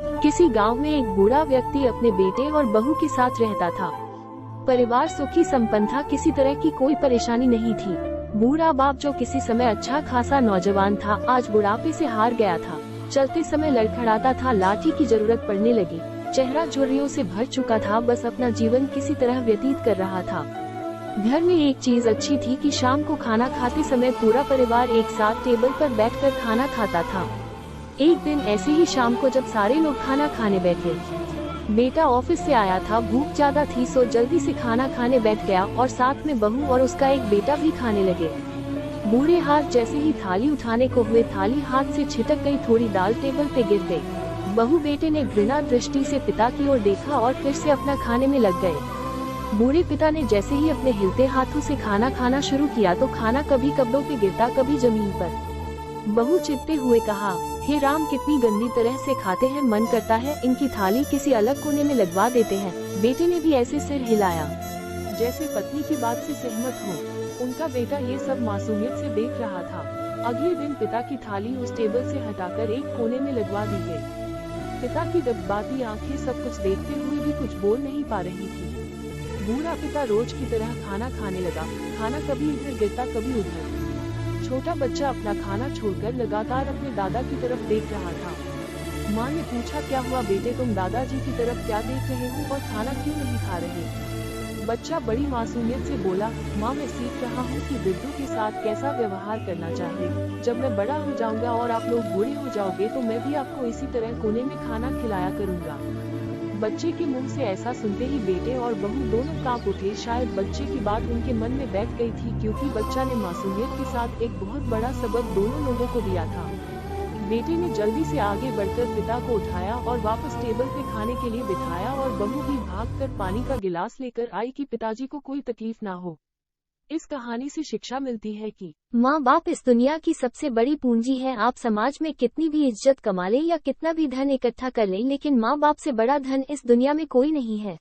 किसी गांव में एक बूढ़ा व्यक्ति अपने बेटे और बहू के साथ रहता था। परिवार सुखी संपन्न था, किसी तरह की कोई परेशानी नहीं थी। बूढ़ा बाप जो किसी समय अच्छा खासा नौजवान था, आज बुढ़ापे से हार गया था। चलते समय लड़खड़ाता था, लाठी की जरूरत पड़ने लगी। चेहरा झुर्रियों से भर चुका था, बस अपना जीवन किसी तरह व्यतीत कर रहा था। घर में एक चीज अच्छी थी कि शाम को खाना खाते समय पूरा परिवार एक साथ टेबल पर बैठकर खाना खाता था। एक दिन ऐसे ही शाम को जब सारे लोग खाना खाने बैठे, बेटा ऑफिस से आया था, भूख ज्यादा थी सो जल्दी से खाना खाने बैठ गया और साथ में बहू और उसका एक बेटा भी खाने लगे। बूढ़े हाथ जैसे ही थाली उठाने को हुए, थाली हाथ से छिटक गई, थोड़ी दाल टेबल पे गिर गई। बहू बेटे ने घृणा दृष्टि से पिता की ओर देखा और फिर से अपना खाने में लग गए। बूढ़े पिता ने जैसे ही अपने हिलते हाथों से खाना खाना शुरू किया तो खाना कभी कपड़ों पे गिरता, कभी जमीन पर। बहू चिढ़ते हुए कहा, हे राम, कितनी गंदी तरह से खाते हैं, मन करता है इनकी थाली किसी अलग कोने में लगवा देते हैं। बेटे ने भी ऐसे सिर हिलाया जैसे पत्नी की बात से सहमत हो। उनका बेटा ये सब मासूमियत से देख रहा था। अगले दिन पिता की थाली उस टेबल से हटाकर एक कोने में लगवा दी गई। पिता की दबदबाती आंखें सब कुछ देखते हुए भी कुछ बोल नहीं पा रही थी। बूढ़ा पिता रोज की तरह खाना खाने लगा। खाना कभी इधर गिरता, कभी उधर। छोटा बच्चा अपना खाना छोड़कर लगातार अपने दादा की तरफ देख रहा था। माँ ने पूछा, क्या हुआ बेटे, तुम दादाजी की तरफ क्या देख रहे हो और खाना क्यों नहीं खा रहे? बच्चा बड़ी मासूमियत से बोला, माँ, मैं सीख रहा हूँ कि वृद्धों के साथ कैसा व्यवहार करना चाहिए। जब मैं बड़ा हो जाऊंगा और आप लोग बूढ़े हो जाओगे तो मैं भी आपको इसी तरह कोने में खाना खिलाया करूँगा। बच्चे के मुंह से ऐसा सुनते ही बेटे और बहू दोनों कांप उठे। शायद बच्चे की बात उनके मन में बैठ गई थी, क्योंकि बच्चा ने मासूमियत के साथ एक बहुत बड़ा सबक दोनों लोगों को दिया था। बेटे ने जल्दी से आगे बढ़कर पिता को उठाया और वापस टेबल पे खाने के लिए बिठाया और बहू भी भागकर पानी का गिलास लेकर आई कि पिताजी को कोई तकलीफ ना हो। इस कहानी से शिक्षा मिलती है कि माँ बाप इस दुनिया की सबसे बड़ी पूंजी है। आप समाज में कितनी भी इज्जत कमा लें या कितना भी धन इकट्ठा कर लें, लेकिन माँ बाप से बड़ा धन इस दुनिया में कोई नहीं है।